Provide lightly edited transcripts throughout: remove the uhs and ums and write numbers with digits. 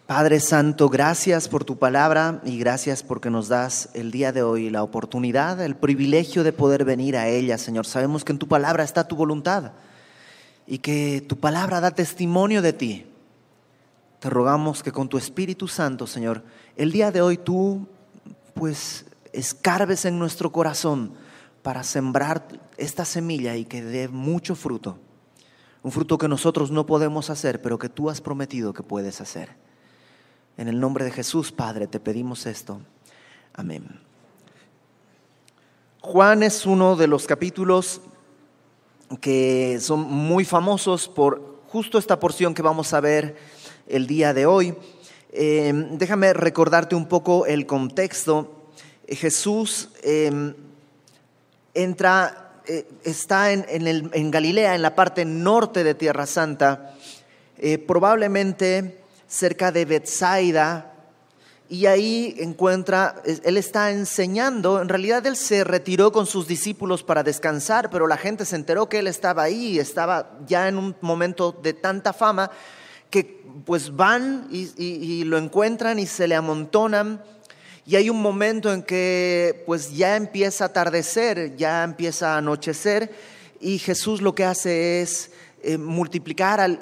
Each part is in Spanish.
Padre Santo, gracias por tu palabra y gracias porque nos das el día de hoy la oportunidad, el privilegio de poder venir a ella, Señor. Sabemos que en tu palabra está tu voluntad y que tu palabra da testimonio de ti. Te rogamos que con tu Espíritu Santo, Señor, el día de hoy tú escarbes en nuestro corazón para sembrar esta semilla y que dé mucho fruto. Un fruto que nosotros no podemos hacer, pero que tú has prometido que puedes hacer. En el nombre de Jesús, Padre, te pedimos esto. Amén. Juan es uno de los capítulos que son muy famosos por justo esta porción que vamos a ver el día de hoy. Déjame recordarte un poco el contexto. Jesús está en Galilea, en la parte norte de Tierra Santa, probablemente cerca de Betsaida, y ahí él está enseñando. En realidad él se retiró con sus discípulos para descansar, pero la gente se enteró que él estaba ahí, estaba ya en un momento de tanta fama que pues van y lo encuentran y se le amontonan. Y hay un momento en que pues ya empieza a atardecer, ya empieza a anochecer, y Jesús lo que hace es multiplicar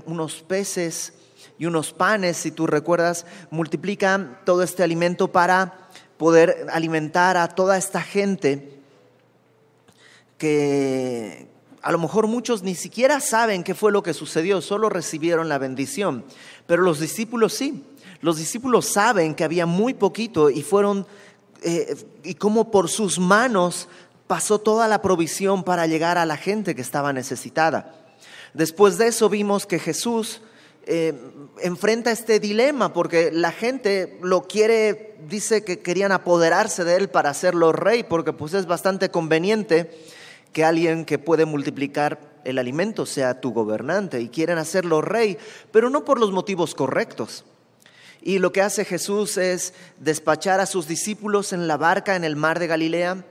unos peces y unos panes. Si tú recuerdas, multiplica todo este alimento para poder alimentar a toda esta gente que a lo mejor muchos ni siquiera saben qué fue lo que sucedió, solo recibieron la bendición, pero los discípulos sí. Los discípulos saben que había muy poquito y y cómo por sus manos pasó toda la provisión para llegar a la gente que estaba necesitada. Después de eso vimos que Jesús enfrenta este dilema porque la gente dice que querían apoderarse de él para hacerlo rey, porque pues es bastante conveniente que alguien que puede multiplicar el alimento sea tu gobernante, y quieren hacerlo rey, pero no por los motivos correctos. Y lo que hace Jesús es despachar a sus discípulos en la barca en el mar de Galilea,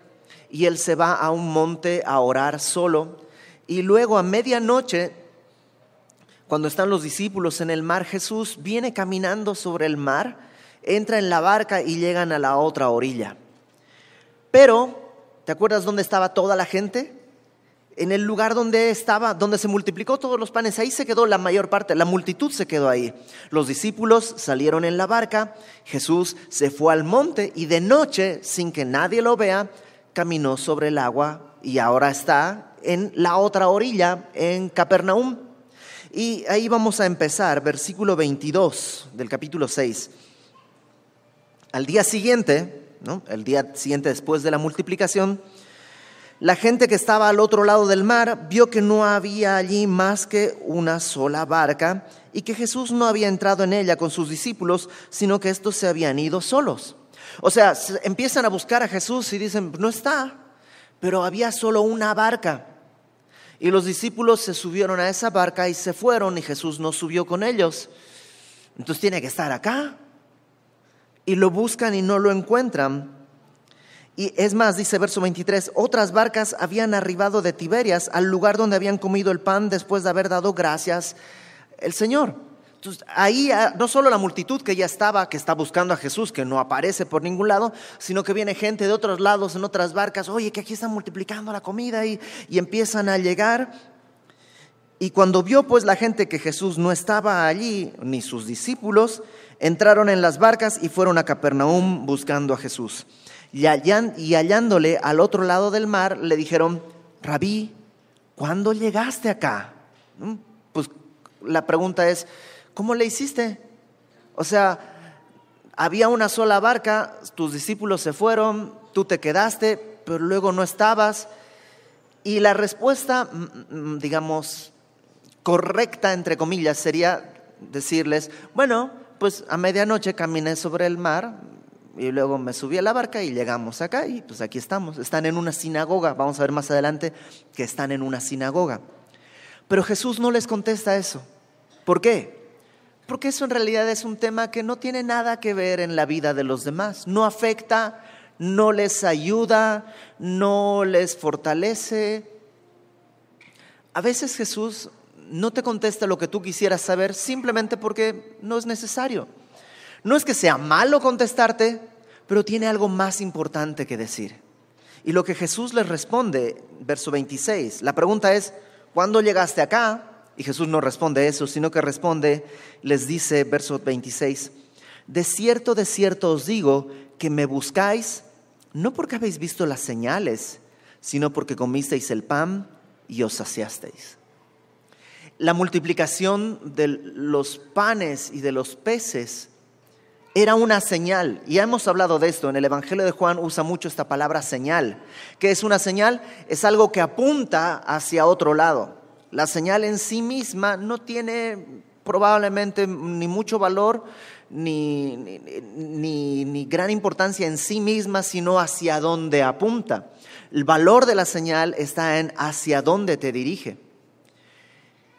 y él se va a un monte a orar solo. Y luego a medianoche, cuando están los discípulos en el mar, Jesús viene caminando sobre el mar, entra en la barca y llegan a la otra orilla. Pero, ¿te acuerdas dónde estaba toda la gente? En el lugar donde se multiplicó todos los panes, ahí se quedó la mayor parte, la multitud se quedó ahí. Los discípulos salieron en la barca, Jesús se fue al monte y de noche, sin que nadie lo vea, caminó sobre el agua y ahora está en la otra orilla, en Capernaum. Y ahí vamos a empezar, versículo 22 del capítulo 6. Al día siguiente, el día siguiente después de la multiplicación, la gente que estaba al otro lado del mar vio que no había allí más que una sola barca y que Jesús no había entrado en ella con sus discípulos, sino que estos se habían ido solos. O sea, empiezan a buscar a Jesús y dicen, no está, pero había solo una barca. Y los discípulos se subieron a esa barca y se fueron, y Jesús no subió con ellos. Entonces tiene que estar acá. Y lo buscan y no lo encuentran. Y es más, dice verso 23, otras barcas habían arribado de Tiberias al lugar donde habían comido el pan después de haber dado gracias el Señor. Entonces ahí no solo la multitud que está buscando a Jesús, que no aparece por ningún lado, sino que viene gente de otros lados en otras barcas, oye, que aquí están multiplicando la comida, y empiezan a llegar. Y cuando vio pues la gente que Jesús no estaba allí, ni sus discípulos, entraron en las barcas y fueron a Capernaum buscando a Jesús. Y hallándole al otro lado del mar, le dijeron, Rabí, ¿cuándo llegaste acá? Pues la pregunta es, ¿cómo le hiciste? O sea, había una sola barca, tus discípulos se fueron, tú te quedaste, pero luego no estabas. Y la respuesta, digamos, correcta, entre comillas, sería decirles, bueno, pues a medianoche caminé sobre el mar, y luego me subí a la barca y llegamos acá y pues aquí estamos. Están en una sinagoga, vamos a ver más adelante que están en una sinagoga. Pero Jesús no les contesta eso. ¿Por qué? Porque eso en realidad es un tema que no tiene nada que ver en la vida de los demás. No afecta, no les ayuda, no les fortalece. A veces Jesús no te contesta lo que tú quisieras saber simplemente porque no es necesario. No es que sea malo contestarte, pero tiene algo más importante que decir. Y lo que Jesús les responde, verso 26, la pregunta es, ¿cuándo llegaste acá? Y Jesús no responde eso, sino que responde, les dice, verso 26, de cierto os digo que me buscáis, no porque habéis visto las señales, sino porque comisteis el pan y os saciasteis. La multiplicación de los panes y de los peces era una señal, y ya hemos hablado de esto. En el Evangelio de Juan usa mucho esta palabra señal. ¿Qué es una señal? Es algo que apunta hacia otro lado. La señal en sí misma no tiene probablemente ni mucho valor ni gran importancia en sí misma, sino hacia dónde apunta. El valor de la señal está en hacia dónde te dirige.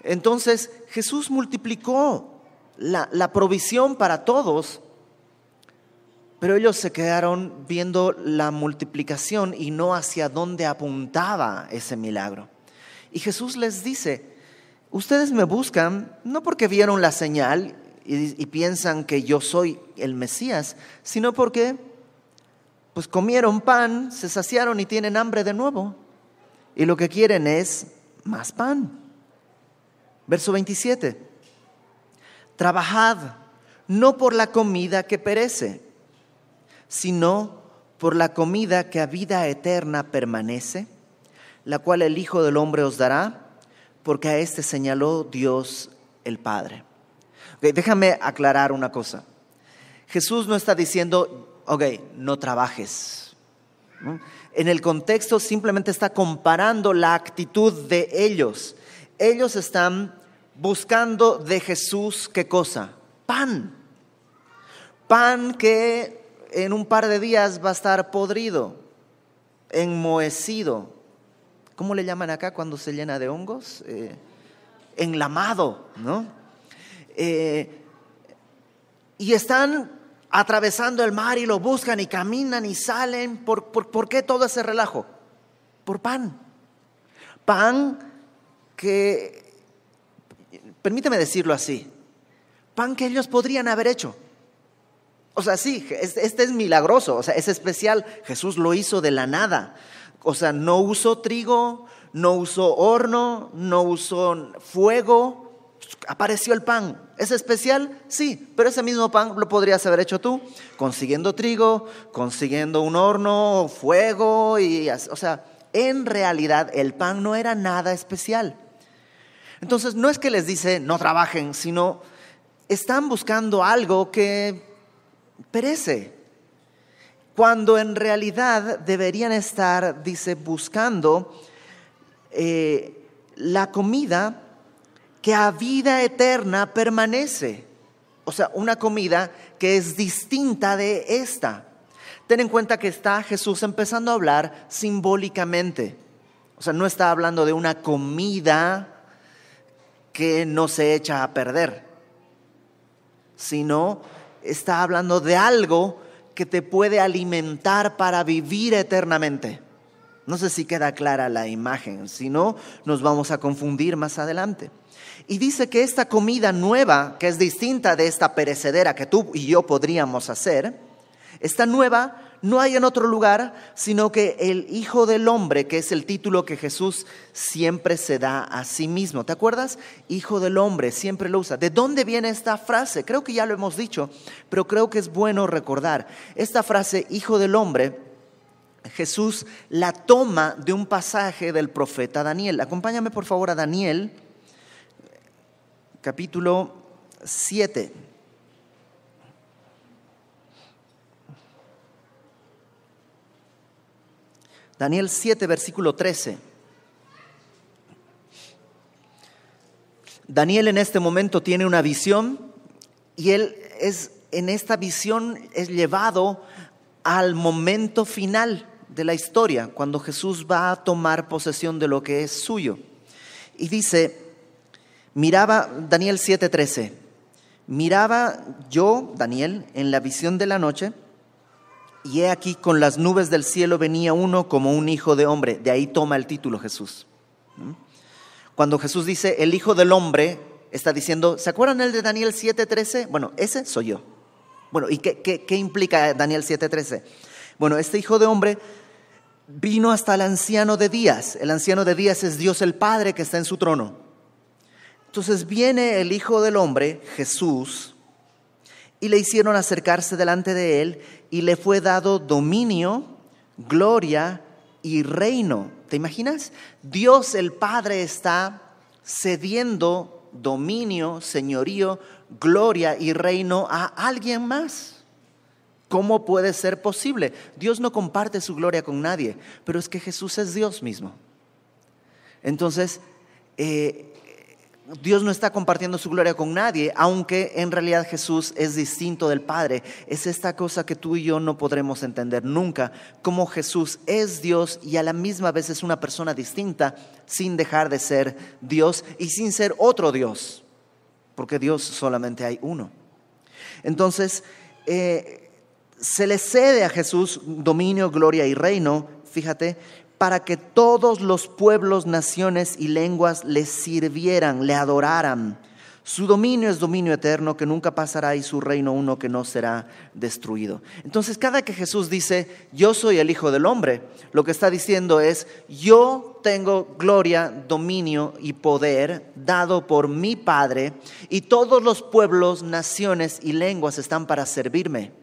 Entonces Jesús multiplicó la provisión para todos, pero ellos se quedaron viendo la multiplicación y no hacia dónde apuntaba ese milagro. Y Jesús les dice, ustedes me buscan no porque vieron la señal y piensan que yo soy el Mesías, sino porque pues comieron pan, se saciaron y tienen hambre de nuevo. Y lo que quieren es más pan. Verso 27. Trabajad no por la comida que perece, sino por la comida que a vida eterna permanece, la cual el Hijo del Hombre os dará, porque a este señaló Dios el Padre. Okay, déjame aclarar una cosa. Jesús no está diciendo, no trabajes, ¿no? En el contexto simplemente está comparando la actitud de ellos. Ellos están buscando de Jesús, ¿qué cosa? Pan. Pan que en un par de días va a estar podrido, enmohecido. ¿Cómo le llaman acá cuando se llena de hongos? Enlamado, ¿no? Y están atravesando el mar y lo buscan y caminan y salen. ¿Por qué todo ese relajo? Por pan. Pan que, permíteme decirlo así, pan que ellos podrían haber hecho. O sea, sí, este es milagroso, o sea, es especial. Jesús lo hizo de la nada. O sea, no usó trigo, no usó horno, no usó fuego, apareció el pan. ¿Es especial? Sí, pero ese mismo pan lo podrías haber hecho tú, consiguiendo trigo, consiguiendo un horno, fuego, o sea, en realidad el pan no era nada especial. Entonces no es que les dice no trabajen, sino están buscando algo que perece, cuando en realidad deberían estar, dice, buscando la comida que a vida eterna permanece. O sea, una comida que es distinta de esta. Ten en cuenta que está Jesús empezando a hablar simbólicamente. O sea, no está hablando de una comida que no se echa a perder, sino está hablando de algo que te puede alimentar para vivir eternamente. No sé si queda clara la imagen, si no, nos vamos a confundir más adelante. Y dice que esta comida nueva, que es distinta de esta perecedera que tú y yo podríamos hacer, esta nueva no hay en otro lugar, sino que el Hijo del Hombre, que es el título que Jesús siempre se da a sí mismo. ¿Te acuerdas? Hijo del Hombre, siempre lo usa. ¿De dónde viene esta frase? Creo que ya lo hemos dicho, pero creo que es bueno recordar. Esta frase, Hijo del Hombre, Jesús la toma de un pasaje del profeta Daniel. Acompáñame por favor a Daniel, capítulo 7. Daniel 7, versículo 13. Daniel en este momento tiene una visión y en esta visión es llevado al momento final de la historia, cuando Jesús va a tomar posesión de lo que es suyo. Y dice, Daniel 7:13, miraba yo, Daniel, en la visión de la noche, y he aquí con las nubes del cielo venía uno como un hijo de hombre. De ahí toma el título Jesús. Cuando Jesús dice el Hijo del Hombre, está diciendo, ¿se acuerdan el de Daniel 7:13? Bueno, ese soy yo. Bueno, ¿y qué implica Daniel 7:13? Bueno, este Hijo de Hombre vino hasta el anciano de días. El anciano de días es Dios el Padre que está en su trono. Entonces viene el Hijo del Hombre, Jesús, y le hicieron acercarse delante de él y le fue dado dominio, gloria y reino. ¿Te imaginas? Dios el Padre está cediendo dominio, señorío, gloria y reino a alguien más. ¿Cómo puede ser posible? Dios no comparte su gloria con nadie, pero es que Jesús es Dios mismo. Entonces, Dios no está compartiendo su gloria con nadie, aunque en realidad Jesús es distinto del Padre. Es esta cosa que tú y yo no podremos entender nunca, cómo Jesús es Dios y a la misma vez es una persona distinta, sin dejar de ser Dios y sin ser otro Dios, porque Dios solamente hay uno. Entonces, se le cede a Jesús dominio, gloria y reino, fíjate, para que todos los pueblos, naciones y lenguas le sirvieran, le adoraran. Su dominio es dominio eterno que nunca pasará y su reino uno que no será destruido. Entonces, cada que Jesús dice, yo soy el Hijo del Hombre, lo que está diciendo es, yo tengo gloria, dominio y poder dado por mi Padre y todos los pueblos, naciones y lenguas están para servirme.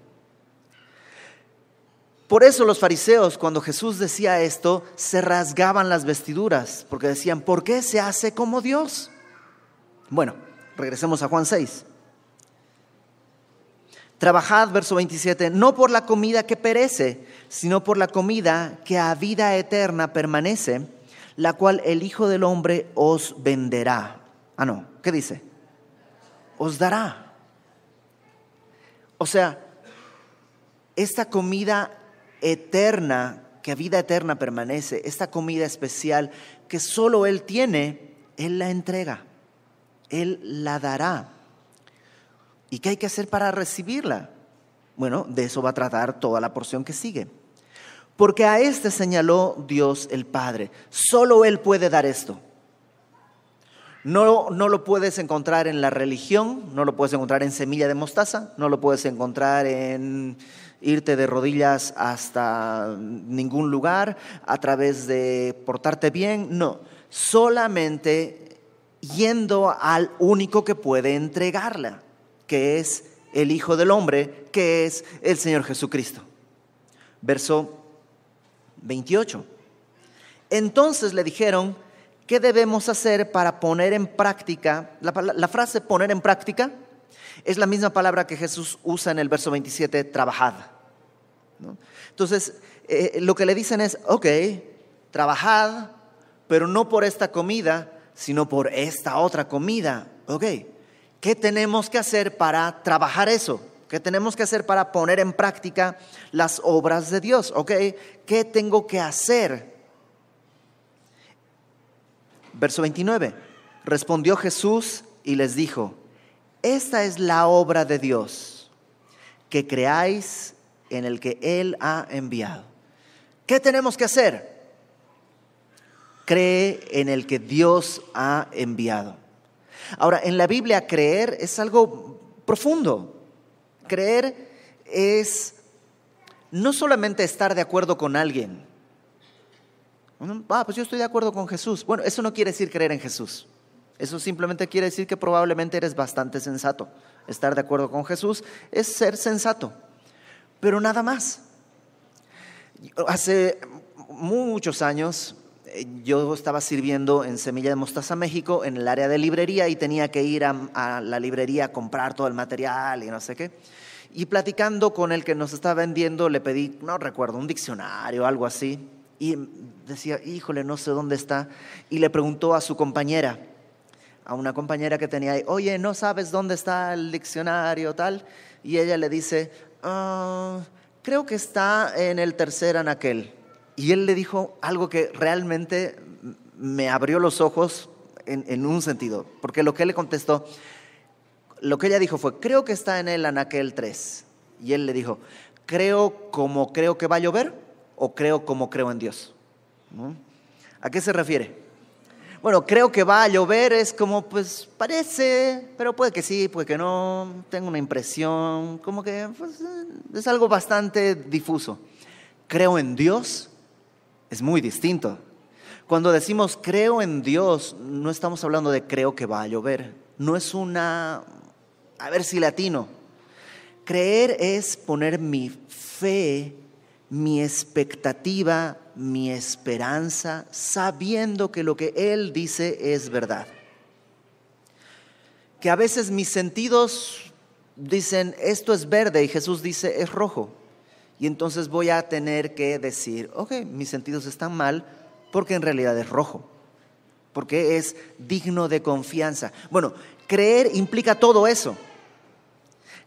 Por eso los fariseos, cuando Jesús decía esto, se rasgaban las vestiduras, porque decían, ¿por qué se hace como Dios? Bueno, regresemos a Juan 6. Trabajad, verso 27, no por la comida que perece, sino por la comida que a vida eterna permanece, la cual el Hijo del Hombre os venderá. ¿Qué dice? Os dará. O sea, esta comida eterna, que a vida eterna permanece, esta comida especial que solo Él tiene, Él la entrega, Él la dará. ¿Y qué hay que hacer para recibirla? Bueno, de eso va a tratar toda la porción que sigue. Porque a este señaló Dios el Padre, solo Él puede dar esto. No lo puedes encontrar en la religión, no lo puedes encontrar en semilla de mostaza, no lo puedes encontrar en irte de rodillas hasta ningún lugar, a través de portarte bien, no, solamente yendo al único que puede entregarla, que es el Hijo del Hombre, que es el Señor Jesucristo. Verso 28. Entonces le dijeron, ¿qué debemos hacer para poner en práctica? La frase poner en práctica es la misma palabra que Jesús usa en el verso 27, trabajad, ¿no? Entonces, lo que le dicen es, ok, trabajad, pero no por esta comida, sino por esta otra comida. Ok, ¿qué tenemos que hacer para trabajar eso? ¿Qué tenemos que hacer para poner en práctica las obras de Dios? Ok, ¿qué tengo que hacer? Verso 29, respondió Jesús y les dijo, esta es la obra de Dios, que creáis en el que Él ha enviado. ¿Qué tenemos que hacer? Cree en el que Dios ha enviado. Ahora, en la Biblia creer es algo profundo. Creer es no solamente estar de acuerdo con alguien. Pues yo estoy de acuerdo con Jesús. Bueno, eso no quiere decir creer en Jesús. Eso simplemente quiere decir que probablemente eres bastante sensato. Estar de acuerdo con Jesús es ser sensato, pero nada más. Hace muchos años yo estaba sirviendo en Semilla de Mostaza, México, en el área de librería, y tenía que ir a la librería a comprar todo el material y no sé qué. Y platicando con el que nos estaba vendiendo, le pedí, no recuerdo, un diccionario o algo así. Y decía, híjole, no sé dónde está. Y le preguntó a su compañera, a una compañera que tenía ahí, oye, ¿no sabes dónde está el diccionario tal? Y ella le dice, creo que está en el tercer anaquel. Y él le dijo algo que realmente me abrió los ojos en un sentido, porque lo que él le contestó, lo que ella dijo fue, creo que está en el anaquel 3. Y él le dijo, creo como creo que va a llover, o creo como creo en Dios. ¿No? ¿A qué se refiere? Bueno, creo que va a llover, es como, pues parece, pero puede que sí, puede que no, tengo una impresión, como que pues, es algo bastante difuso. Creo en Dios es muy distinto. Cuando decimos creo en Dios, no estamos hablando de creo que va a llover, no es una, a ver si latino. Creer es poner mi fe, mi expectativa, mi esperanza, sabiendo que lo que Él dice es verdad. Que a veces mis sentidos dicen, esto es verde, y Jesús dice, es rojo. Y entonces voy a tener que decir, ok, mis sentidos están mal, porque en realidad es rojo. Porque es digno de confianza. Bueno, creer implica todo eso.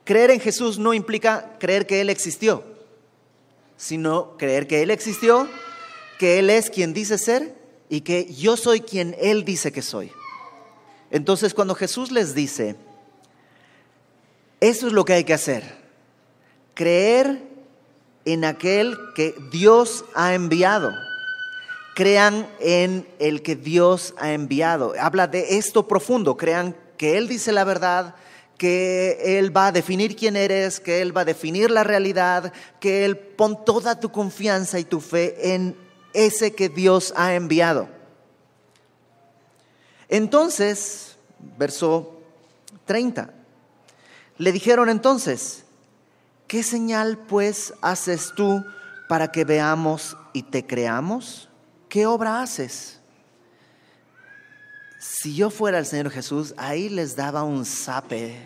Creer en Jesús no implica creer que Él existió, sino creer que Él existió, que Él es quien dice ser y que yo soy quien Él dice que soy. Entonces, cuando Jesús les dice, eso es lo que hay que hacer, creer en aquel que Dios ha enviado. Crean en el que Dios ha enviado. Habla de esto profundo, crean que Él dice la verdad, que Él va a definir quién eres, que Él va a definir la realidad, que Él pon toda tu confianza y tu fe en ese que Dios ha enviado. Entonces, verso 30, le dijeron entonces, ¿qué señal pues haces tú para que veamos y te creamos? ¿Qué obra haces? Si yo fuera el Señor Jesús, ahí les daba un zape.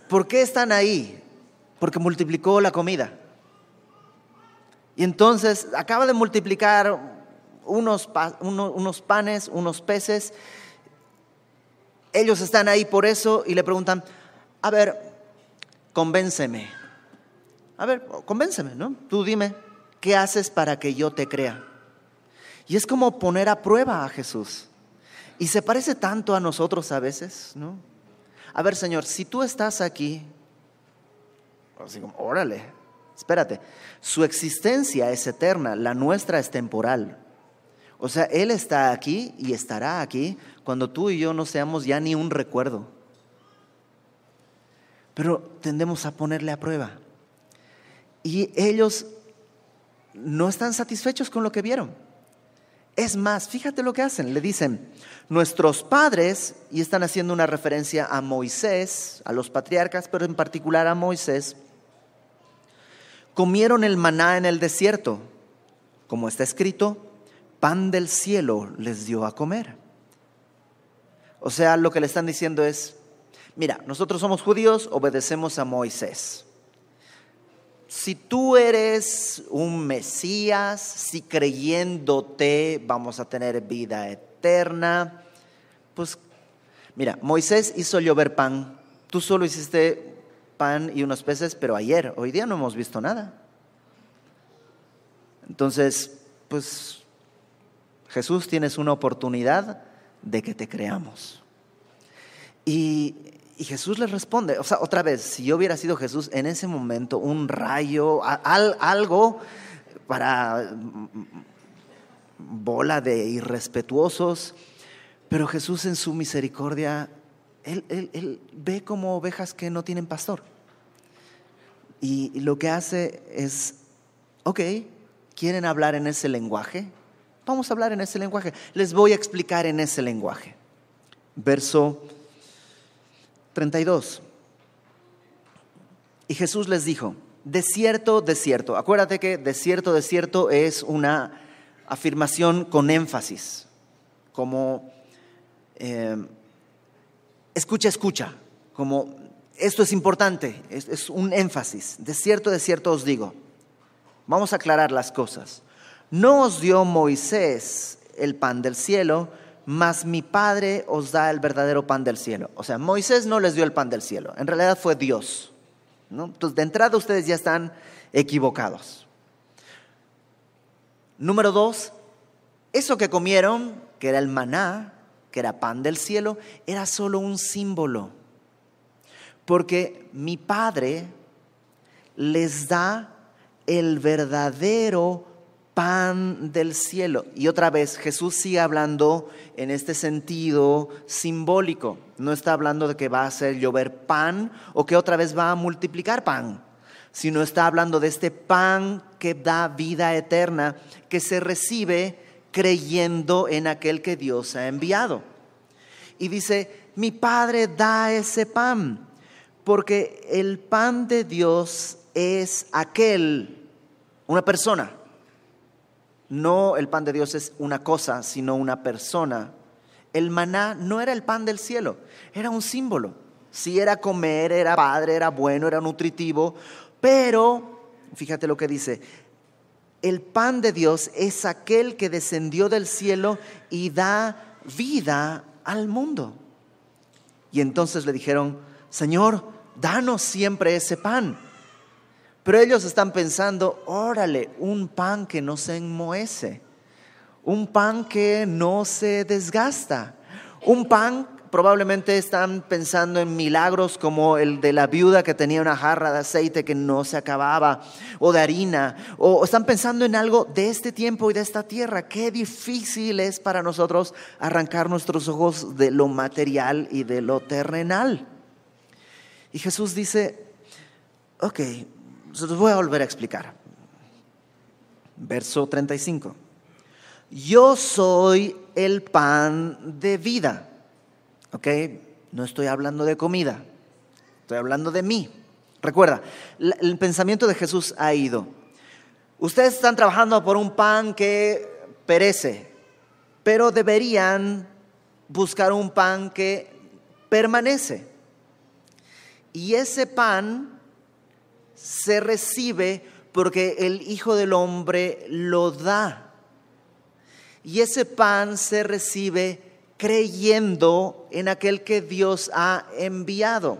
¿Por qué están ahí? Porque multiplicó la comida. Y entonces acaba de multiplicar unos panes, unos peces. Ellos están ahí por eso y le preguntan, a ver, convénceme. A ver, convénceme, ¿no? Tú dime, ¿qué haces para que yo te crea? Y es como poner a prueba a Jesús. Y se parece tanto a nosotros a veces, ¿no? A ver, Señor, si tú estás aquí, así como, órale, espérate. Su existencia es eterna, la nuestra es temporal. O sea, Él está aquí y estará aquí cuando tú y yo no seamos ya ni un recuerdo. Pero tendemos a ponerle a prueba. Y ellos no están satisfechos con lo que vieron. Es más, fíjate lo que hacen. Le dicen, nuestros padres, y están haciendo una referencia a Moisés, a los patriarcas, pero en particular a Moisés, comieron el maná en el desierto. Como está escrito, pan del cielo les dio a comer. O sea, lo que le están diciendo es, mira, nosotros somos judíos, obedecemos a Moisés. Si tú eres un Mesías, si creyéndote vamos a tener vida eterna, pues mira, Moisés hizo llover pan, tú solo hiciste pan y unos peces, pero hoy día no hemos visto nada. Entonces, pues Jesús, tienes una oportunidad de que te creamos. Y Jesús les responde, o sea, otra vez, si yo hubiera sido Jesús en ese momento, un rayo, algo para bola de irrespetuosos, pero Jesús en su misericordia, Él ve como ovejas que no tienen pastor. Y lo que hace es, ok, ¿quieren hablar en ese lenguaje? Vamos a hablar en ese lenguaje. Les voy a explicar en ese lenguaje. Verso 32. Y Jesús les dijo, de cierto, acuérdate que de cierto es una afirmación con énfasis, como escucha, como esto es importante, es un énfasis. De cierto os digo, vamos a aclarar las cosas. No os dio Moisés el pan del cielo, mas mi Padre os da el verdadero pan del cielo. O sea, Moisés no les dio el pan del cielo, en realidad fue Dios, ¿no? Entonces, de entrada ustedes ya están equivocados. Número 2, eso que comieron, que era el maná, que era pan del cielo, era solo un símbolo. Porque mi Padre les da el verdadero pan del cielo. Y otra vez Jesús sigue hablando en este sentido simbólico. No está hablando de que va a hacer llover pan o que otra vez va a multiplicar pan, sino está hablando de este pan que da vida eterna, que se recibe creyendo en aquel que Dios ha enviado. Y dice, mi Padre da ese pan, porque el pan de Dios es una persona. No, el pan de Dios es una cosa, sino una persona. El maná no era el pan del cielo, era un símbolo. Sí, era comer, era padre, era bueno, era nutritivo, pero fíjate lo que dice: el pan de Dios es aquel que descendió del cielo y da vida al mundo. Y entonces le dijeron, Señor, danos siempre ese pan. Pero ellos están pensando, órale, un pan que no se enmohece, un pan que no se desgasta, un pan, probablemente están pensando en milagros como el de la viuda que tenía una jarra de aceite que no se acababa, o de harina, o están pensando en algo de este tiempo y de esta tierra. Qué difícil es para nosotros arrancar nuestros ojos de lo material y de lo terrenal. Y Jesús dice, ok, se los voy a volver a explicar. Verso 35. Yo soy el pan de vida. Ok, no estoy hablando de comida, estoy hablando de mí. Recuerda, el pensamiento de Jesús ha ido. Ustedes están trabajando por un pan que perece, pero deberían buscar un pan que permanece. Y ese pan se recibe porque el Hijo del Hombre lo da. Y ese pan se recibe creyendo en aquel que Dios ha enviado.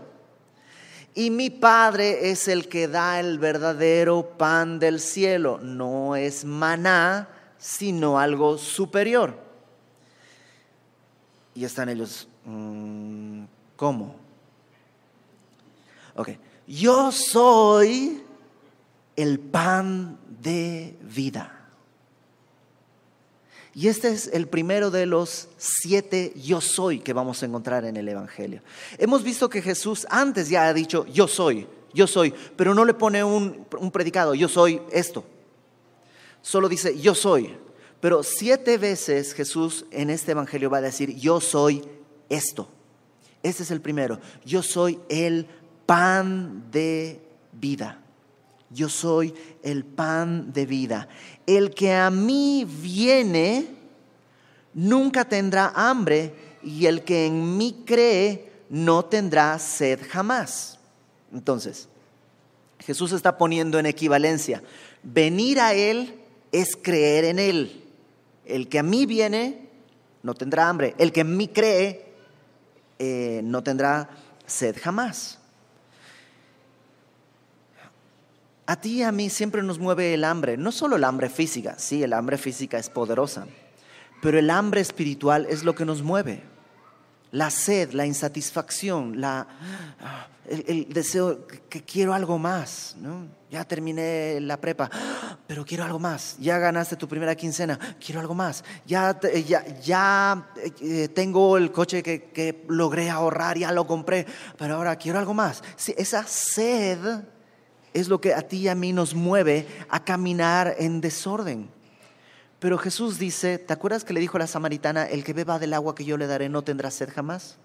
Y mi Padre es el que da el verdadero pan del cielo. No es maná, sino algo superior. Y están ellos, ¿cómo? Ok, yo soy el pan de vida. Y este es el primero de los 7 yo soy que vamos a encontrar en el Evangelio. Hemos visto que Jesús antes ya ha dicho yo soy, pero no le pone un predicado, yo soy esto. Solo dice yo soy, pero 7 veces Jesús en este Evangelio va a decir yo soy esto. Este es el primero, yo soy el pan de vida. Yo soy el pan de vida. El que a mí viene nunca tendrá hambre, y el que en mí cree no tendrá sed jamás. Entonces, Jesús está poniendo en equivalencia. Venir a Él es creer en Él. El que a mí viene no tendrá hambre. El que en mí cree no tendrá sed jamás. A ti y a mí siempre nos mueve el hambre, no solo el hambre física, sí, el hambre física es poderosa, pero el hambre espiritual es lo que nos mueve. La sed, la insatisfacción, el deseo que quiero algo más, ¿no? Ya terminé la prepa, pero quiero algo más. Ya ganaste tu primera quincena, quiero algo más. Ya tengo el coche que logré ahorrar, ya lo compré, pero ahora quiero algo más. Sí, esa sed es lo que a ti y a mí nos mueve a caminar en desorden. Pero Jesús dice, ¿te acuerdas que le dijo a la samaritana, el que beba del agua que yo le daré no tendrá sed jamás?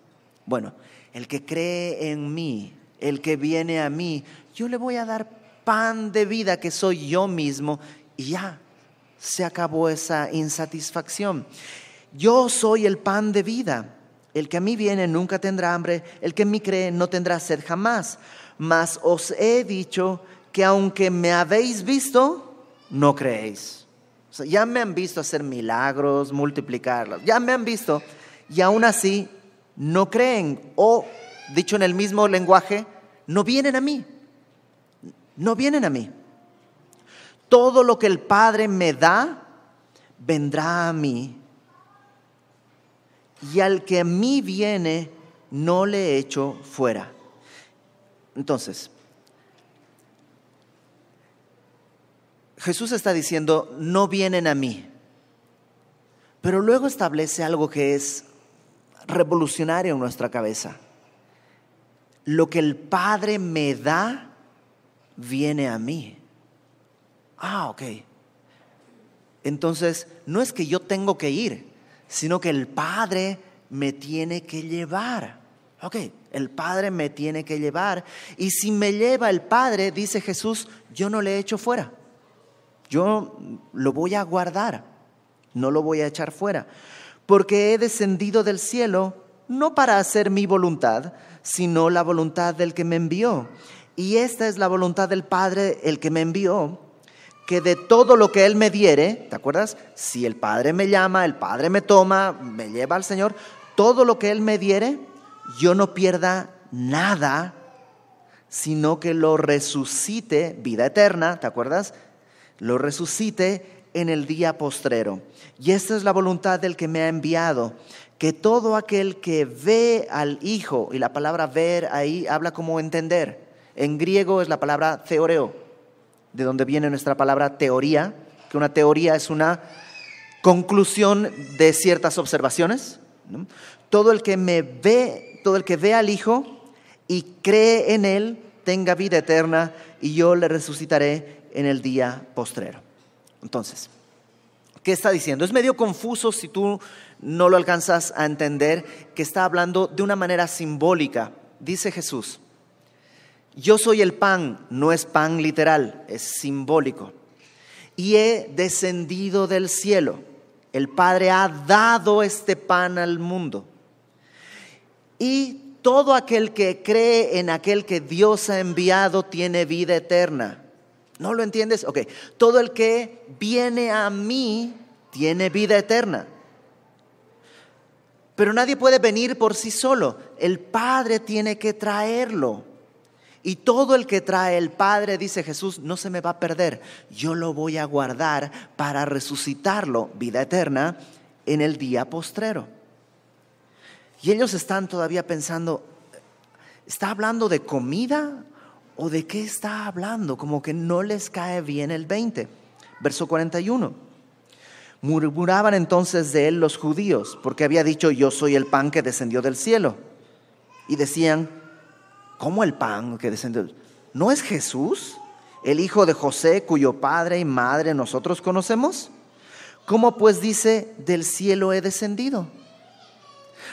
Bueno, el que cree en mí, el que viene a mí, yo le voy a dar pan de vida que soy yo mismo, y ya se acabó esa insatisfacción. Yo soy el pan de vida. El que a mí viene nunca tendrá hambre, el que en mí cree no tendrá sed jamás. Mas os he dicho que aunque me habéis visto, no creéis. O sea, ya me han visto hacer milagros, multiplicarlos, ya me han visto y aún así no creen. O, dicho en el mismo lenguaje, no vienen a mí. No vienen a mí. Todo lo que el Padre me da, vendrá a mí. Y al que a mí viene, no le echo fuera. Entonces, Jesús está diciendo, no vienen a mí. Pero luego establece algo que es revolucionario en nuestra cabeza. Lo que el Padre me da, viene a mí. Ok. Entonces, no es que yo tengo que ir, sino que el Padre me tiene que llevar. Ok, el Padre me tiene que llevar. Y si me lleva el Padre, dice Jesús, yo no le echo fuera. Yo lo voy a guardar, no lo voy a echar fuera. Porque he descendido del cielo, no para hacer mi voluntad, sino la voluntad del que me envió. Y esta es la voluntad del Padre, el que me envió, que de todo lo que Él me diere, ¿te acuerdas? Si el Padre me llama, el Padre me toma, me lleva al Señor, todo lo que Él me diere, yo no pierda nada, sino que lo resucite, vida eterna, ¿te acuerdas? Lo resucite en el día postrero. Y esta es la voluntad del que me ha enviado, que todo aquel que ve al Hijo, y la palabra ver ahí habla como entender, en griego es la palabra theoreo, de donde viene nuestra palabra teoría, que una teoría es una conclusión de ciertas observaciones, ¿no? Todo el que ve al Hijo y cree en Él, tenga vida eterna, y yo le resucitaré en el día postrero. Entonces, ¿qué está diciendo? Es medio confuso si tú no lo alcanzas a entender, que está hablando de una manera simbólica. Dice Jesús, yo soy el pan, no es pan literal, es simbólico. Y he descendido del cielo. El Padre ha dado este pan al mundo. Y todo aquel que cree en aquel que Dios ha enviado tiene vida eterna. ¿No lo entiendes? Ok. Todo el que viene a mí tiene vida eterna. Pero nadie puede venir por sí solo. El Padre tiene que traerlo. Y todo el que trae el Padre, dice Jesús, no se me va a perder. Yo lo voy a guardar para resucitarlo, vida eterna, en el día postrero. Y ellos están todavía pensando, ¿está hablando de comida o de qué está hablando? Como que no les cae bien el 20. Verso 41. Murmuraban entonces de él los judíos, porque había dicho, yo soy el pan que descendió del cielo. Y decían, ¿cómo el pan que descendió? ¿No es Jesús, el hijo de José, cuyo padre y madre nosotros conocemos? ¿Cómo pues dice, del cielo he descendido?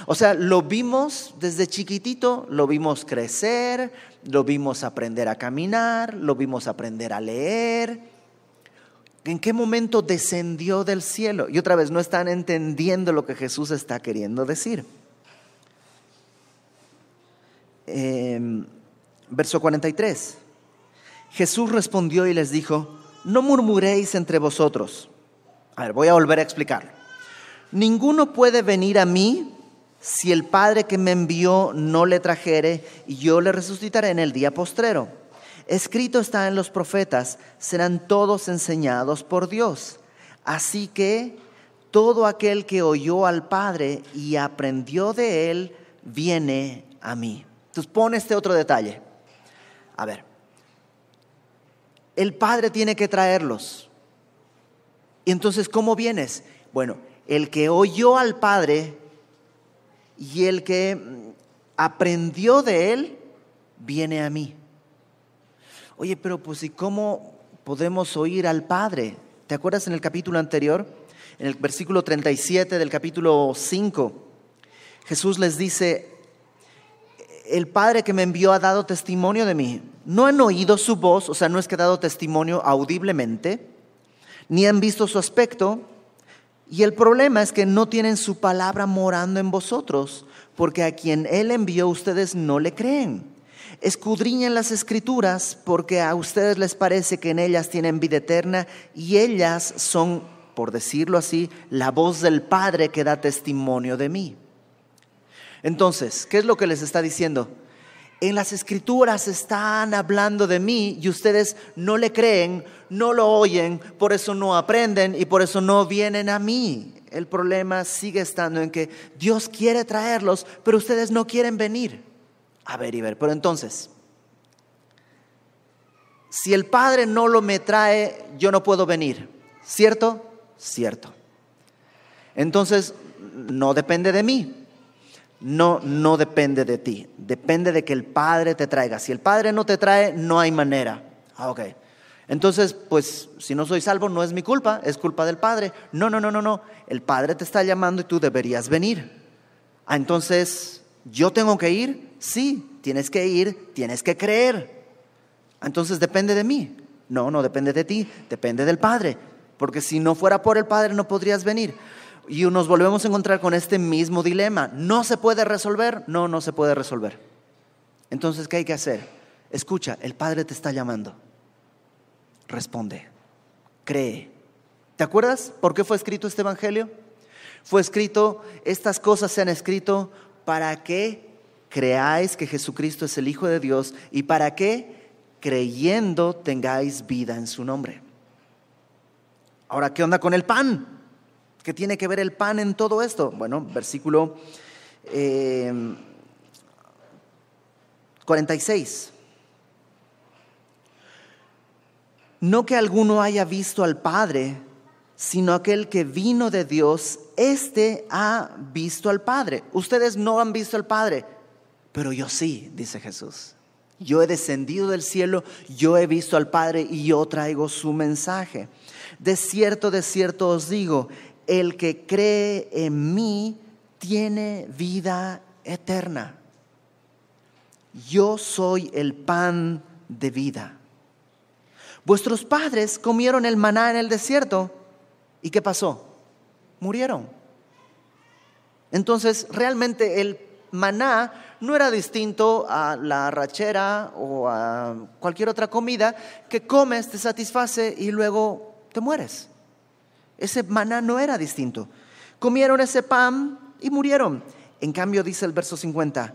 O sea, lo vimos desde chiquitito, lo vimos crecer, lo vimos aprender a caminar, lo vimos aprender a leer. ¿En qué momento descendió del cielo? Y otra vez, no están entendiendo lo que Jesús está queriendo decir. Verso 43. Jesús respondió y les dijo, no murmuréis entre vosotros. A ver, voy a volver a explicar. Ninguno puede venir a mí si el Padre que me envió no le trajere, y yo le resucitaré en el día postrero. Escrito está en los profetas, serán todos enseñados por Dios. Así que todo aquel que oyó al Padre y aprendió de él, viene a mí. Entonces pon este otro detalle. A ver, el Padre tiene que traerlos. Y entonces, ¿cómo vienes? Bueno, el que oyó al Padre y el que aprendió de él, viene a mí. Oye, pero pues ¿y cómo podemos oír al Padre? ¿Te acuerdas en el capítulo anterior? En el versículo 37 del capítulo 5, Jesús les dice, el Padre que me envió ha dado testimonio de mí. No han oído su voz, o sea, no es que ha dado testimonio audiblemente, ni han visto su aspecto. Y el problema es que no tienen su palabra morando en vosotros, porque a quien Él envió ustedes no le creen. Escudriñen las Escrituras, porque a ustedes les parece que en ellas tienen vida eterna, y ellas son, por decirlo así, la voz del Padre que da testimonio de mí. Entonces, ¿qué es lo que les está diciendo? En las Escrituras están hablando de mí y ustedes no le creen, no lo oyen, por eso no aprenden y por eso no vienen a mí. El problema sigue estando en que Dios quiere traerlos, pero ustedes no quieren venir. A ver, pero entonces, Si el Padre no lo me trae, yo no puedo venir. ¿Cierto? Cierto. Entonces, no depende de mí. No depende de ti. Depende de que el Padre te traiga. Si el Padre no te trae, no hay manera. Ok. Entonces, pues, si no soy salvo, no es mi culpa, es culpa del Padre. No. El Padre te está llamando y tú deberías venir. Entonces, ¿yo tengo que ir? Sí, tienes que ir, tienes que creer. Entonces, ¿depende de mí? No depende de ti, depende del Padre. Porque si no fuera por el Padre, no podrías venir. Y nos volvemos a encontrar con este mismo dilema. ¿No se puede resolver? No se puede resolver. Entonces, ¿qué hay que hacer? Escucha, el Padre te está llamando. Responde, cree. ¿Te acuerdas por qué fue escrito este evangelio? Fue escrito, estas cosas se han escrito para que creáis que Jesucristo es el Hijo de Dios y para que creyendo tengáis vida en su nombre. Ahora, ¿qué onda con el pan? ¿Qué tiene que ver el pan en todo esto? Bueno, versículo 46. No que alguno haya visto al Padre, sino aquel que vino de Dios, éste ha visto al Padre. Ustedes no han visto al Padre, pero yo sí, dice Jesús. Yo he descendido del cielo, yo he visto al Padre y yo traigo su mensaje. De cierto os digo, el que cree en mí tiene vida eterna. Yo soy el pan de vida. Vuestros padres comieron el maná en el desierto. ¿Y qué pasó? Murieron. Entonces, realmente el maná no era distinto a la arrachera o a cualquier otra comida que comes, te satisface y luego te mueres. Ese maná no era distinto. Comieron ese pan y murieron. En cambio, dice el verso 50,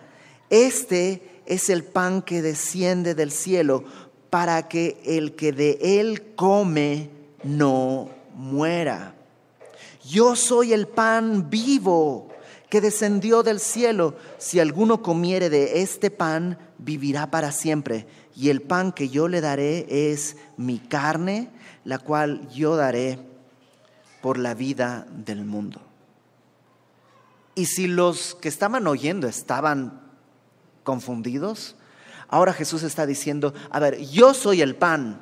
este es el pan que desciende del cielo para que el que de él come no muera. Yo soy el pan vivo que descendió del cielo. Si alguno comiere de este pan, vivirá para siempre. Y el pan que yo le daré es mi carne, la cual yo daré por la vida del mundo. Y si los que estaban oyendo estaban confundidos, ahora Jesús está diciendo, a ver, yo soy el pan.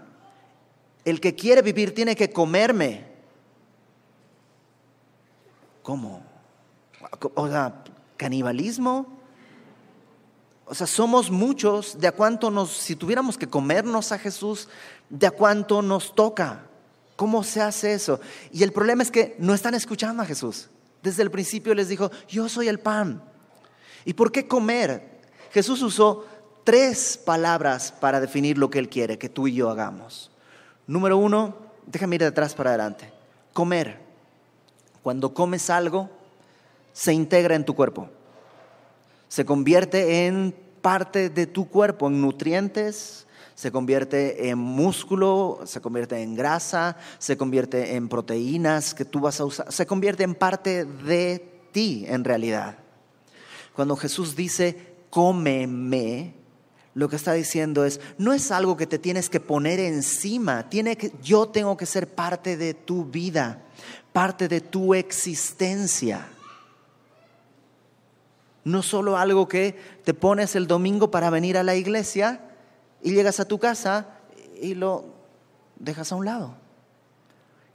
El que quiere vivir tiene que comerme. ¿Cómo? O sea, ¿canibalismo? O sea, somos muchos, ¿de a cuánto si tuviéramos que comernos a Jesús, de a cuánto nos toca? ¿Cómo se hace eso? Y el problema es que no están escuchando a Jesús. Desde el principio les dijo, yo soy el pan. ¿Y por qué comer? Jesús usó 3 palabras para definir lo que Él quiere que tú y yo hagamos. Número 1, déjame ir de atrás para adelante. Comer. Cuando comes algo, se integra en tu cuerpo. Se convierte en parte de tu cuerpo, en nutrientes, se convierte en músculo, se convierte en grasa, se convierte en proteínas que tú vas a usar, se convierte en parte de ti en realidad. Cuando Jesús dice, cómeme, lo que está diciendo es, no es algo que te tienes que poner encima, yo tengo que ser parte de tu vida, parte de tu existencia. No solo algo que te pones el domingo para venir a la iglesia y llegas a tu casa y lo dejas a un lado.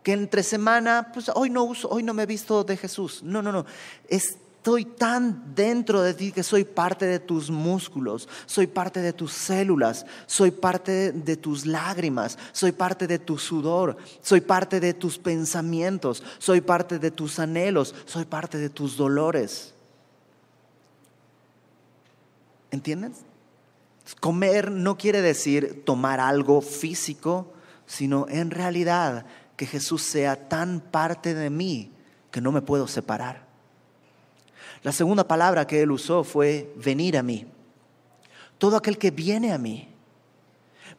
Que entre semana, pues hoy no me he visto de Jesús. No. Estoy tan dentro de ti que soy parte de tus músculos, soy parte de tus células, soy parte de tus lágrimas, soy parte de tu sudor, soy parte de tus pensamientos, soy parte de tus anhelos, soy parte de tus dolores. ¿Entiendes? Comer no quiere decir tomar algo físico, sino en realidad que Jesús sea tan parte de mí que no me puedo separar. La segunda palabra que Él usó fue venir a mí. Todo aquel que viene a mí.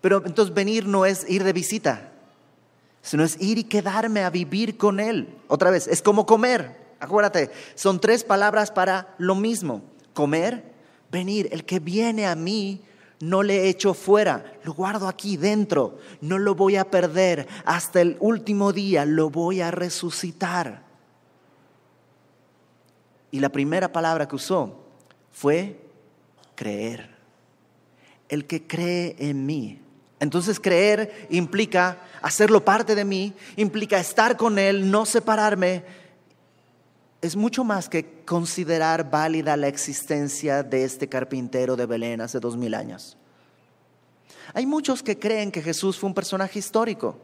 Pero entonces venir no es ir de visita, sino es ir y quedarme a vivir con Él. Otra vez, es como comer. Acuérdate, son 3 palabras para lo mismo. Comer, venir. El que viene a mí No le echo fuera, lo guardo aquí dentro. No lo voy a perder. Hasta el último día lo voy a resucitar. Y la primera palabra que usó fue creer. El que cree en mí. Entonces creer implica hacerlo parte de mí, implica estar con Él, no separarme. Es mucho más que considerar válida la existencia de este carpintero de Belén hace 2000 años. Hay muchos que creen que Jesús fue un personaje histórico,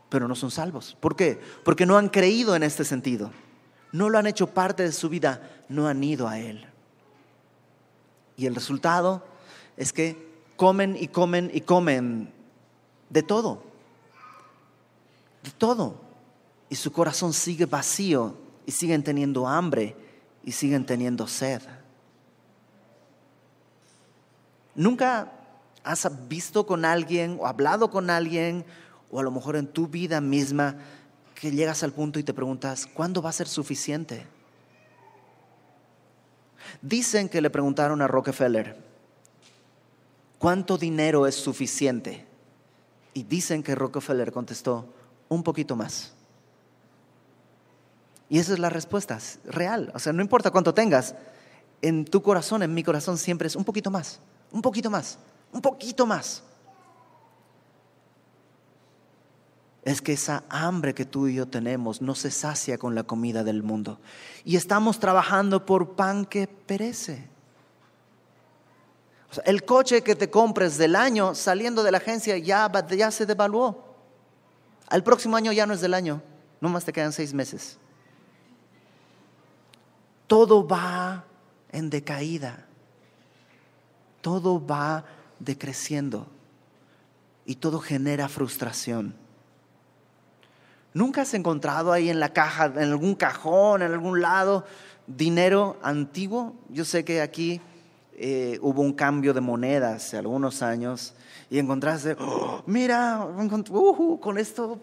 pero no son salvos. ¿Por qué? Porque no han creído en este sentido. No lo han hecho parte de su vida, no han ido a Él. Y el resultado es que comen y comen y comen de todo. De todo. Y su corazón sigue vacío y siguen teniendo hambre y siguen teniendo sed. ¿Nunca has visto con alguien o hablado con alguien o a lo mejor en tu vida misma que llegas al punto y te preguntas, ¿cuándo va a ser suficiente? Dicen que le preguntaron a Rockefeller, ¿cuánto dinero es suficiente? Y dicen que Rockefeller contestó, un poquito más. Y esa es la respuesta real. O sea, no importa cuánto tengas, en tu corazón, en mi corazón siempre es un poquito más, un poquito más, un poquito más. Es que esa hambre que tú y yo tenemos no se sacia con la comida del mundo. Y estamos trabajando por pan que perece. O sea, el coche que te compres del año saliendo de la agencia ya se devaluó. Al próximo año ya no es del año, nomás te quedan 6 meses. Todo va en decaída. Todo va decreciendo. Y todo genera frustración. ¿Nunca has encontrado ahí en la caja, en algún cajón, en algún lado, dinero antiguo? Yo sé que aquí hubo un cambio de moneda hace algunos años y encontraste, mira, con esto,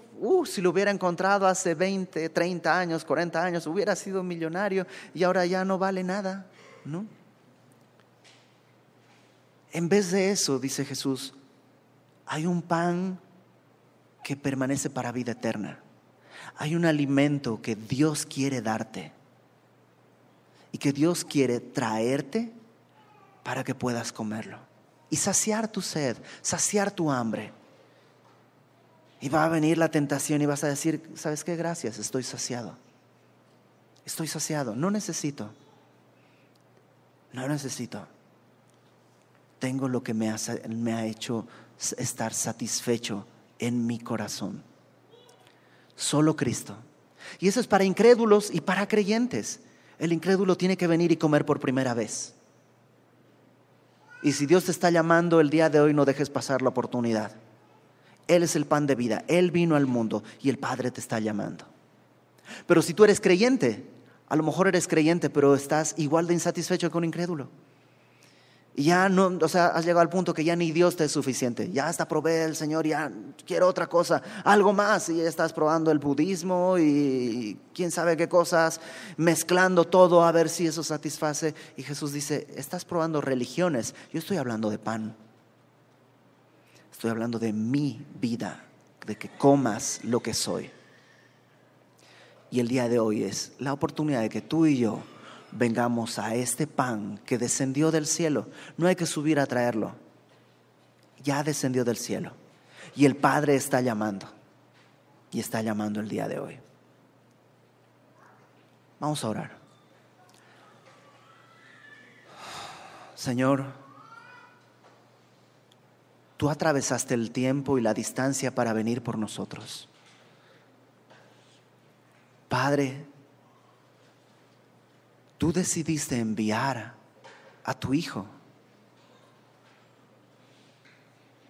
si lo hubiera encontrado hace 20, 30 años, 40 años, hubiera sido millonario y ahora ya no vale nada, ¿no? En vez de eso, dice Jesús, hay un pan que permanece para vida eterna. Hay un alimento que Dios quiere darte y que Dios quiere traerte para que puedas comerlo y saciar tu sed, saciar tu hambre. Y va a venir la tentación y vas a decir, ¿sabes qué? Gracias, estoy saciado. Estoy saciado, no necesito. Tengo lo que me ha hecho estar satisfecho en mi corazón. Solo Cristo. Y eso es para incrédulos y para creyentes. El incrédulo tiene que venir y comer por primera vez. Y si Dios te está llamando el día de hoy, no dejes pasar la oportunidad. Él es el pan de vida. Él vino al mundo y el Padre te está llamando. Pero si tú eres creyente, a lo mejor eres creyente, pero estás igual de insatisfecho que un incrédulo. Y ya no, has llegado al punto que ya ni Dios te es suficiente. Ya hasta probé el Señor, ya quiero otra cosa, algo más. Y ya estás probando el budismo y quién sabe qué cosas, mezclando todo a ver si eso satisface. Y Jesús dice, estás probando religiones. Yo estoy hablando de pan. Estoy hablando de mi vida, de que comas lo que soy. Y el día de hoy es la oportunidad de que tú y yo vengamos a este pan que descendió del cielo. No hay que subir a traerlo. Ya descendió del cielo. Y el Padre está llamando. Y está llamando el día de hoy. Vamos a orar. Señor, tú atravesaste el tiempo y la distancia para venir por nosotros. Padre, tú decidiste enviar a tu Hijo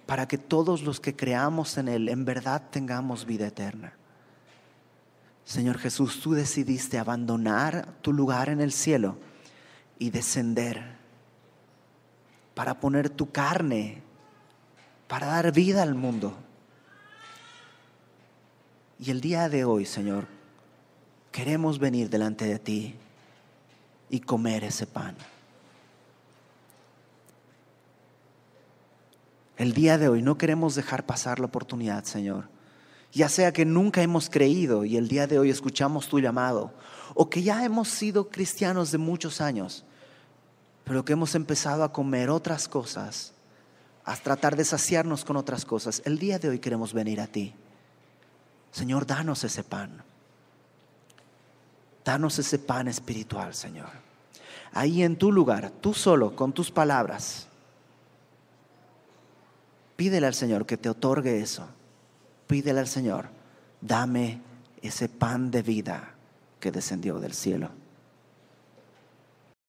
para que todos los que creamos en Él en verdad tengamos vida eterna. Señor Jesús, tú decidiste abandonar tu lugar en el cielo y descender para poner tu carne, para dar vida al mundo. Y el día de hoy, Señor, queremos venir delante de ti y comer ese pan. El día de hoy no queremos dejar pasar la oportunidad, Señor. Ya sea que nunca hemos creído y el día de hoy escuchamos tu llamado, o que ya hemos sido cristianos de muchos años, pero que hemos empezado a comer otras cosas, a tratar de saciarnos con otras cosas. El día de hoy queremos venir a ti. Señor, danos ese pan. Danos ese pan espiritual, Señor. Ahí en tu lugar, tú solo, con tus palabras, pídele al Señor que te otorgue eso. Pídele al Señor, dame ese pan de vida que descendió del cielo.